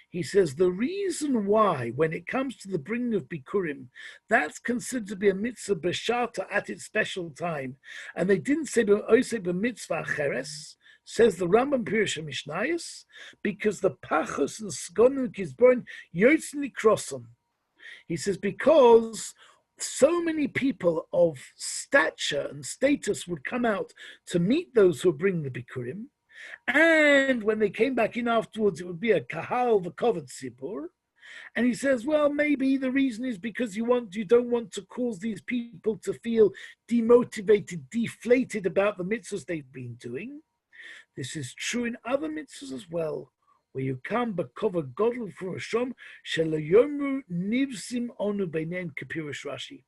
He says the reason why, when it comes to the bringing of Bikurim, that's considered to be a mitzvah b'shata at its special time, and they didn't say b'mitzvah acheres, says the Rambam Pirush HaMishnayos, because the pachos and skonim kizborn yotzin likroson. He says because so many people of stature and status would come out to meet those who bring the Bikurim, and when they came back in afterwards, it would be a kahal v'kovod sibur. And he says, well, maybe the reason is because you don't want to cause these people to feel demotivated, deflated about the mitzvahs they've been doing. This is true in other mitzvahs as well, where you come b'kovod godel from Rashom shelo yomru nivsim onu beinen kapirush Rashi.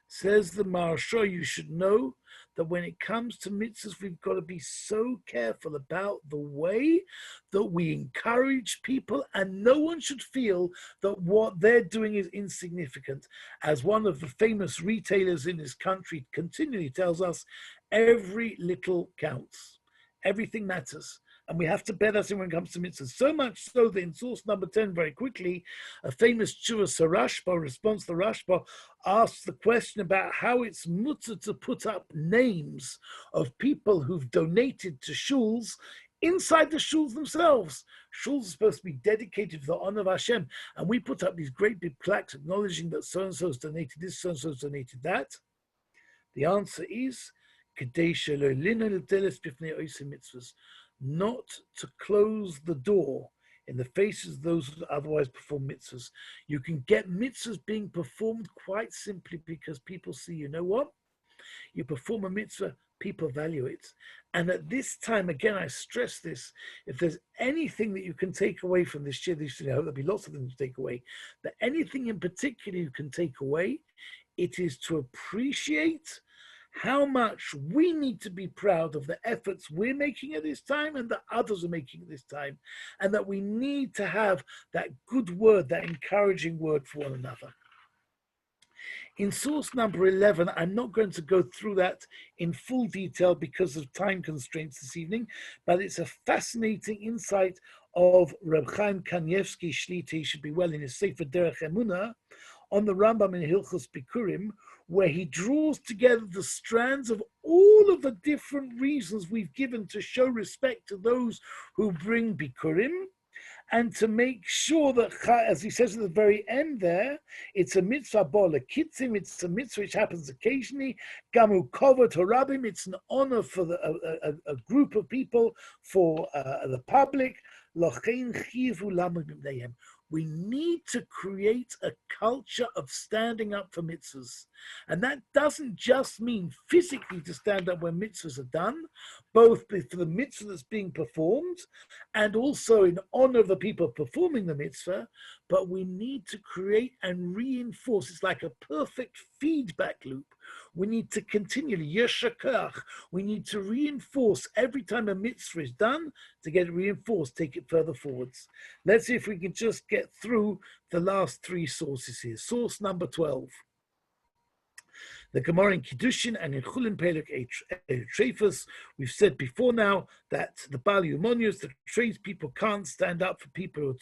Says the Maharsha, you should know that when it comes to mitzvahs, we've got to be so careful about the way that we encourage people, and no one should feel that what they're doing is insignificant. As one of the famous retailers in this country continually tells us, every little counts. Everything matters. And we have to bear that in when it comes to mitzvahs. So much so that in source number 10, very quickly, a famous Shiur Rashba, response to Rashba, asks the question about how it's mutter to put up names of people who've donated to shuls inside the shuls themselves. Shuls are supposed to be dedicated to the honor of Hashem. And we put up these great big plaques acknowledging that so-and-so has donated this, so-and-so has donated that. The answer is, not to close the door in the faces of those who otherwise perform mitzvahs. You can get mitzvahs being performed quite simply because people see, you know what? You perform a mitzvah, people value it. And at this time, again, I stress this, if there's anything that you can take away from this year, I hope there'll be lots of things to take away, but anything in particular you can take away, it is to appreciate how much we need to be proud of the efforts we're making at this time and that others are making at this time, and that we need to have that good word, that encouraging word for one another. In source number 11, I'm not going to go through that in full detail because of time constraints this evening, but it's a fascinating insight of Reb Chaim Kanievsky Shlita, should be well in his Sefer Derech Emunah, on the Rambam in Hilchos Bikurim, where he draws together the strands of all of the different reasons we've given to show respect to those who bring Bikurim, and to make sure that, as he says at the very end there, it's a mitzvah bola kitzim, it's a mitzvah which happens occasionally, gamu kovod harabim, it's an honor for a group of people, for the public, lochein chivu lamud b'neihem. We need to create a culture of standing up for mitzvahs. And that doesn't just mean physically to stand up when mitzvahs are done, both for the mitzvah that's being performed and also in honor of the people performing the mitzvah, but we need to create and reinforce. It's like a perfect feedback loop. We need to continually, yeshakach, we need to reinforce every time a mitzvah is done to get it reinforced, take it further forwards. Let's see if we can just get through the last three sources here. Source number 12. The Gemara in Kiddushin and in Chulin Pelek Trefus, we've said before now that the Baal Yumonius, the tradespeople, can't stand up for people who are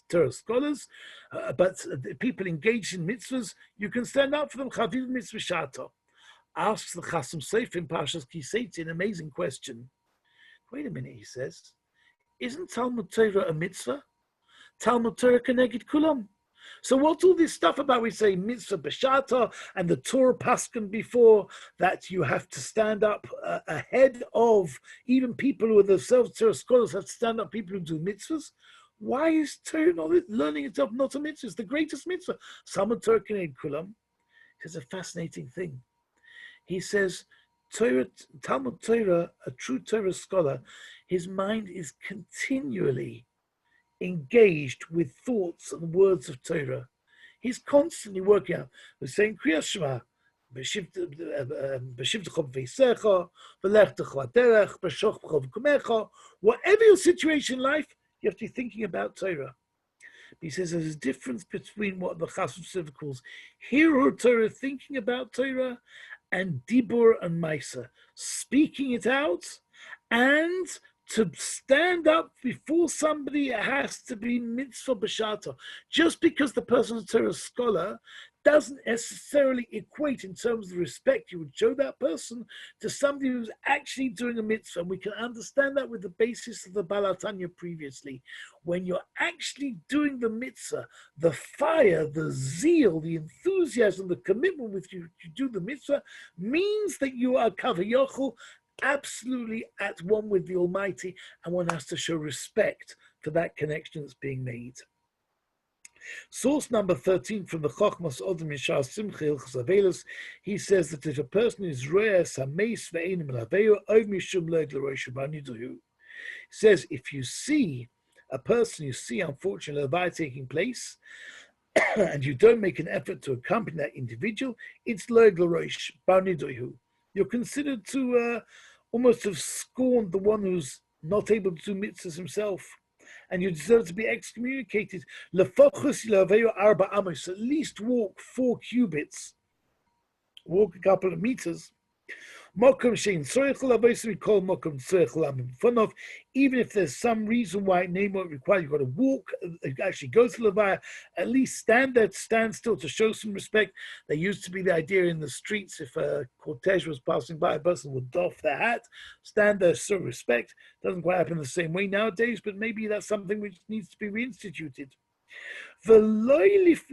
Torah scholars, but the people engaged in mitzvahs, you can stand up for them. Chaviv mitzvah shata. Asks the Chasam Sofer in Parshas Kisei an amazing question. Wait a minute, he says, isn't Talmud Torah a mitzvah? Talmud Torah keneged kulam. So what's all this stuff about, we say mitzvah b'shata, and the Torah paskin before, that you have to stand up ahead of even people who are themselves Torah scholars, have to stand up people who do mitzvahs? Why is Torah learning itself not a mitzvah? It's the greatest mitzvah. Talmud Torah keneged kulam. It's a fascinating thing. He says, Talmud Torah, a true Torah scholar, his mind is continually engaged with thoughts and words of Torah. He's constantly working out. We're saying Kriyas Shema, whatever your situation in life, you have to be thinking about Torah. He says there's a difference between what the Chasam Sofer calls hero Torah, thinking about Torah, and dibur and maisa, speaking it out, and to stand up before somebody, it has to be mitzvah b'shata. Just because the person is a Torah scholar doesn't necessarily equate in terms of the respect you would show that person to somebody who's actually doing a mitzvah. And we can understand that with the basis of the Baal HaTanya previously. When you're actually doing the mitzvah, the fire, the zeal, the enthusiasm, the commitment with you to do the mitzvah means that you are kavayochel, absolutely at one with the Almighty, and one has to show respect for that connection that's being made. Source number 13 from the Chochmas Odom Yishar Simcha Hilchos Avelos, he says that if a person is roya sameis ve'enim l'aveo ov mishum leg l'rosh b'aniduhu, says if you see a person, you see unfortunately a Levaya taking place, and you don't make an effort to accompany that individual, it's loig l'roish, banidoihu. You're considered to almost have scorned the one who's not able to do mitzvahs himself, and you deserve to be excommunicated. Lefochus laveo arba amos, at least walk 4 cubits, walk a couple of meters. Mokum shein tzorich lavosim kol mokum tzorich lamim funov. Even if there's some reason why name won't require you've got to walk, actually go to Levaya, at least stand there, stand still to show some respect. There used to be the idea in the streets, if a cortege was passing by, a person would doff their hat, stand there, show respect. Doesn't quite happen the same way nowadays, but maybe that's something which needs to be reinstituted. This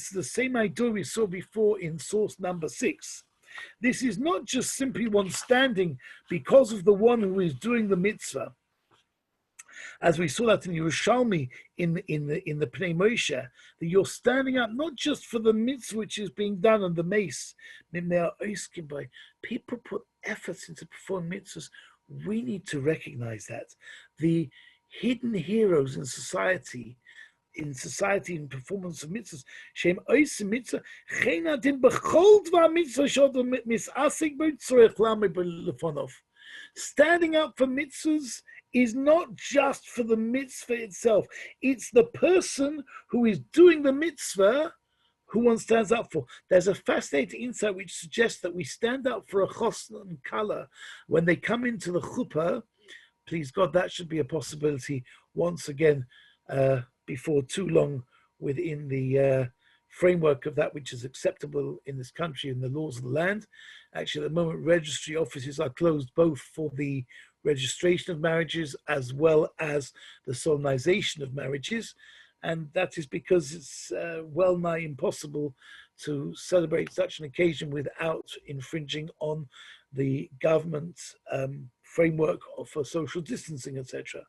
is the same idea we saw before in source number 6. This is not just simply one standing because of the one who is doing the mitzvah, as we saw that in Yerushalmi in the Pnei Moshe, that you're standing up not just for the mitzvah which is being done on the mace. People put efforts into performing mitzvahs. We need to recognize that the hidden heroes in society in performance of mitzvahs. Shem ois mitzvah, chena din bechol dvar mitzvah shodom misasik b'tzorech lamei b'lefonov. Standing up for mitzvahs is not just for the mitzvah itself. It's the person who is doing the mitzvah who one stands up for. There's a fascinating insight which suggests that we stand up for a chosn and kala when they come into the chuppah. Please God, that should be a possibility once again before too long within the framework of that which is acceptable in this country and the laws of the land. Actually, at the moment, registry offices are closed both for the registration of marriages as well as the solemnization of marriages. And that is because it's well nigh impossible to celebrate such an occasion without infringing on the government framework for social distancing, etc.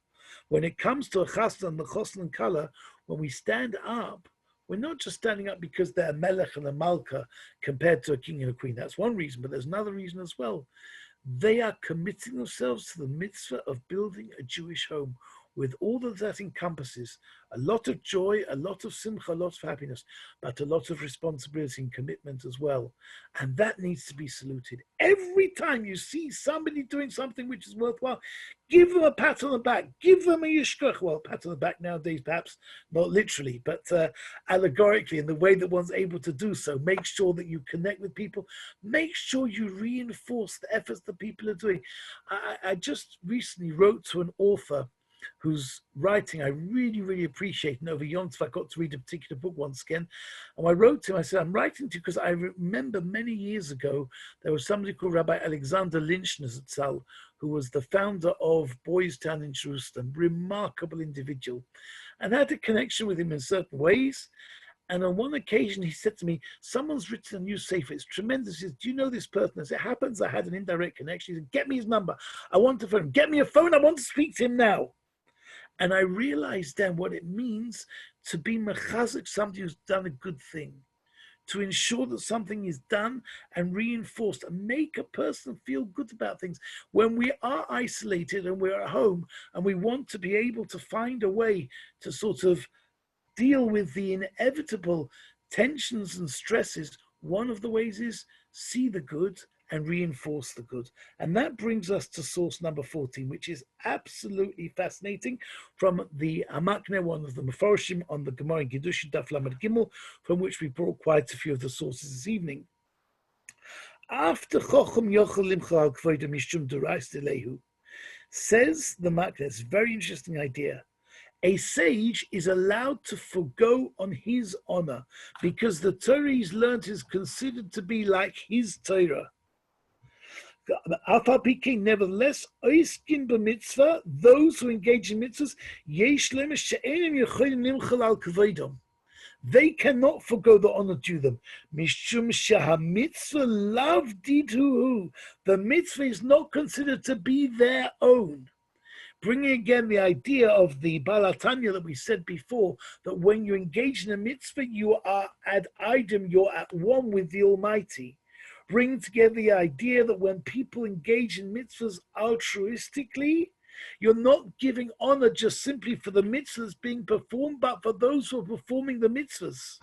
When it comes to a chasna and the chosn and kala, when we stand up, we're not just standing up because they're a melech and a malka compared to a king and a queen. That's one reason, but there's another reason as well. They are committing themselves to the mitzvah of building a Jewish home with all that encompasses a lot of joy, a lot of simcha, a lot of happiness, but a lot of responsibility and commitment as well. And that needs to be saluted. Every time you see somebody doing something which is worthwhile, give them a pat on the back, give them a yishkoch. Well, pat on the back nowadays, perhaps not literally, but allegorically in the way that one's able to do so. Make sure that you connect with people. Make sure you reinforce the efforts that people are doing. I just recently wrote to an author whose writing I really, really appreciate. And over Yom Tov, I got to read a particular book once again. And I wrote to him, I said, I'm writing to you because I remember many years ago, there was somebody called Rabbi Alexander Lynchner Zatzal, who was the founder of Boys Town in Jerusalem, remarkable individual, and I had a connection with him in certain ways. And on one occasion, he said to me, someone's written a new sefer. It's tremendous. He says, do you know this person? As it happens, I had an indirect connection. He said, get me his number. I want to phone him. Get me a phone. I want to speak to him now. And I realized then what it means to be mechazik, somebody who's done a good thing, to ensure that something is done and reinforced and make a person feel good about things. When we are isolated and we're at home and we want to be able to find a way to sort of deal with the inevitable tensions and stresses, one of the ways is see the good and reinforce the good. And that brings us to source number 14, which is absolutely fascinating, from the Hamakne, one of the Meforshim on the Gemara in Kiddushin Daf Lamed Gimel, from which we brought quite a few of the sources this evening. After Chochum Yochel Limcha Al Kvoida Mishum Durais Delehu, says the Makne, it's a very interesting idea. A sage is allowed to forgo on his honor because the Torah he's learned is considered to be like his Torah. Nevertheless, oiskin b'mitzvah, those who engage in mitzvahs, yesh lem she'enim yecholim nimchal al kvoidom. They cannot forgo the honor due them. Mishum she'ha-mitzvah lav diduhu. The mitzvah is not considered to be their own. Bringing again the idea of the Balatanya that we said before, that when you engage in a mitzvah, you are ad idem, you're at one with the Almighty. Bring together the idea that when people engage in mitzvahs altruistically, You're not giving honor just simply for the mitzvahs being performed, but for those who are performing the mitzvahs.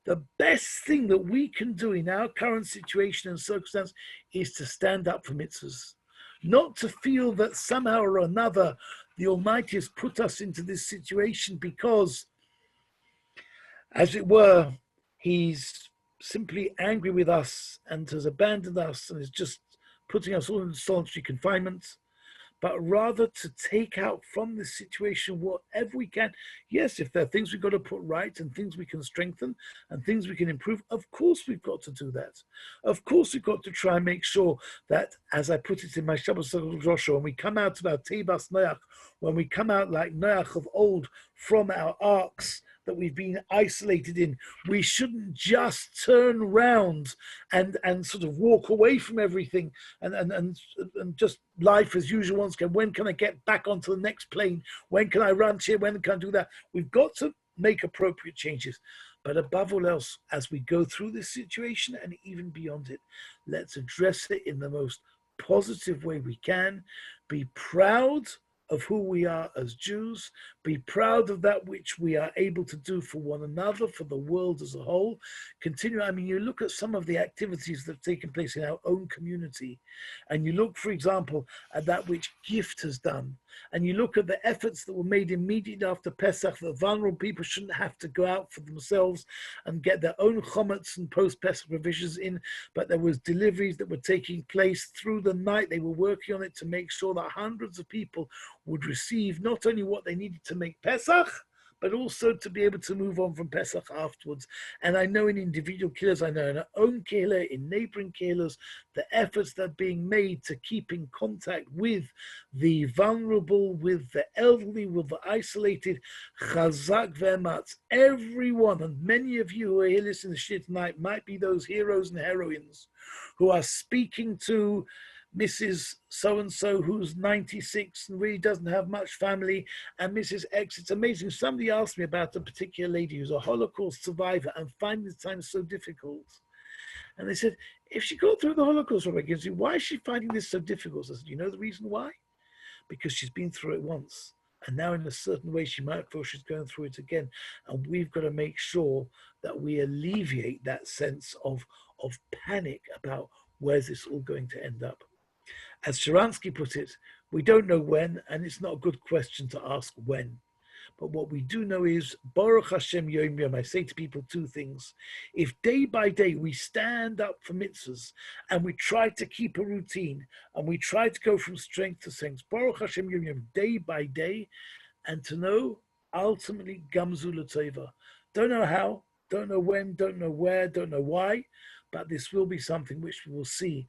The best thing that we can do in our current situation and circumstance is to stand up for mitzvahs. Not to feel that somehow or another the Almighty has put us into this situation because, as it were, He's simply angry with us and has abandoned us and is just putting us all in solitary confinement, but rather to take out from this situation whatever we can. Yes, if there are things we've got to put right and things we can strengthen and things we can improve, of course we've got to do that. Of course we've got to try and make sure that, as I put it in my Shabbat Joshua, when we come out of our Tebas Noach, when we come out like Noach of old from our arks that we've been isolated in, we shouldn't just turn round and sort of walk away from everything and just life as usual once again. When can I get back onto the next plane? When can I run here? When can I do that? We've got to make appropriate changes. But above all else, as we go through this situation and even beyond it, let's address it in the most positive way we can. Be proud of who we are as Jews, be proud of that which we are able to do for one another, for the world as a whole. Continue, I mean, you look at some of the activities that have taken place in our own community, and you look, for example, at that which Gift has done, and you look at the efforts that were made immediately after Pesach, that vulnerable people shouldn't have to go out for themselves and get their own chomets and post-Pesach provisions in, but there was deliveries that were taking place through the night. They were working on it to make sure that hundreds of people would receive not only what they needed to make Pesach, but also to be able to move on from Pesach afterwards. And I know in individual kehillas, I know in our own kehillah, in neighboring kehillas, the efforts that are being made to keep in contact with the vulnerable, with the elderly, with the isolated. Chazak ve'ematz. Everyone, and many of you who are here listening to shit tonight might be those heroes and heroines who are speaking to Mrs. So-and-so who's 96 and really doesn't have much family, and Mrs. X. It's amazing. Somebody asked me about a particular lady who's a Holocaust survivor and finding this time so difficult. And they said, if she got through the Holocaust, Rabbi Ginsbury, why is she finding this so difficult? I said, you know the reason why? Because she's been through it once. And now in a certain way, she might feel she's going through it again. And we've got to make sure that we alleviate that sense of panic about where's this all going to end up. As Sharansky put it, we don't know when, and it's not a good question to ask when. But what we do know is, Baruch Hashem Yom Yom, I say to people two things. If day by day we stand up for mitzvahs, and we try to keep a routine, and we try to go from strength to strength, Baruch Hashem Yom Yom, day by day, and to know, ultimately, Gamzu L'Tova. Don't know how, don't know when, don't know where, don't know why, but this will be something which we will see.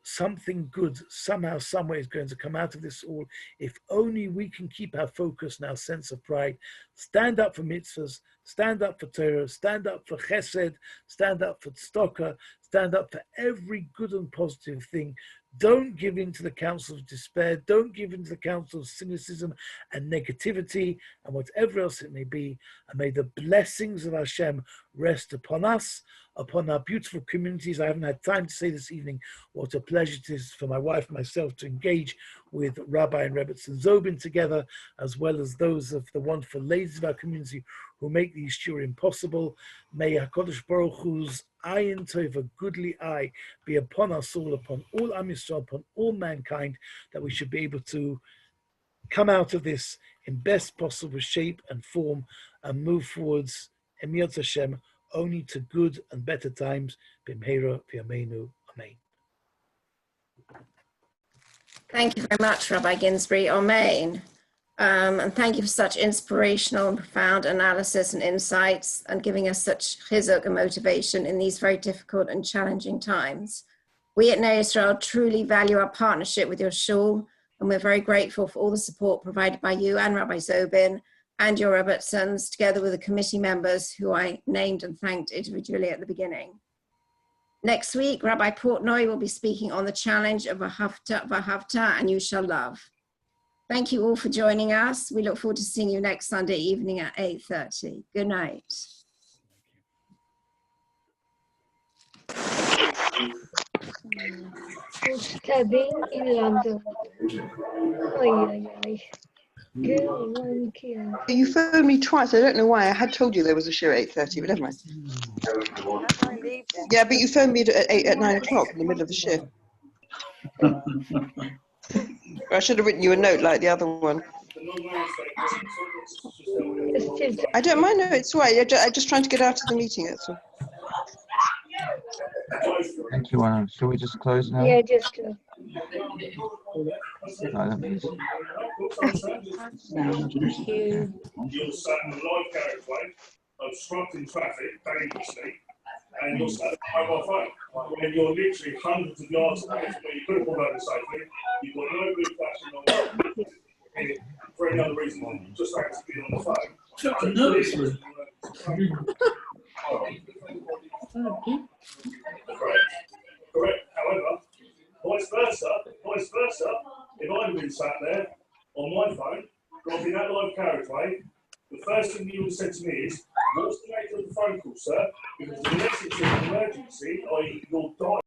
Something good somehow, somewhere is going to come out of this all. If only we can keep our focus and our sense of pride, stand up for mitzvahs, stand up for Torah, stand up for chesed, stand up for tzedakah, stand up for every good and positive thing. Don't give in to the counsel of despair. Don't give in to the counsel of cynicism and negativity and whatever else it may be. And may the blessings of Hashem rest upon us, upon our beautiful communities. I haven't had time to say this evening what a pleasure it is for my wife and myself to engage with Rabbi and Rebbe Zobin together, as well as those of the wonderful ladies of our community who make these shiurim possible. May HaKadosh Baruch Hu's ayin tov, a goodly eye, be upon us all, upon all Am Yisrael, upon all mankind, that we should be able to come out of this in best possible shape and form and move forwards, Emiyat Hashem, only to good and better times. B'mheira v'yameinu. Amen. Thank you very much, Rabbi Ginsbury. Amen. And thank you for such inspirational and profound analysis and insights, and giving us such chizuk and motivation in these very difficult and challenging times. We at Nei Yisrael truly value our partnership with your shul, and we're very grateful for all the support provided by you and Rabbi Zobin and your Rebbetzins, together with the committee members who I named and thanked individually at the beginning. Next week, Rabbi Portnoy will be speaking on the challenge of Vahavta and you shall love. Thank you all for joining us. We look forward to seeing you next Sunday evening at 8:30. Good night. Studying in London. You phoned me twice. I don't know why. I had told you there was a show at 8:30, but never mind. Yeah, but you phoned me at 9 o'clock in the middle of the shift. I should have written you a note like the other one. I don't mind. No, it's all right. I'm just trying to get out of the meeting. That's all. Thank you, Anna. Shall we just close now? Yeah, just No, that means. thank you. You're sat in the live carriageway, obstructing traffic dangerously, and you're sat on mobile phone. When you're literally hundreds of yards away from where you could have pulled over safely, you've got no good flashing on for any other reason than you just happen to be on the phone. Correct. However, vice versa, if I'd been sat there on my phone, driving that live carriageway, the first thing you would have said to me is, what's the nature of the phone call, sir? Because unless it's an emergency, i.e. you're dying.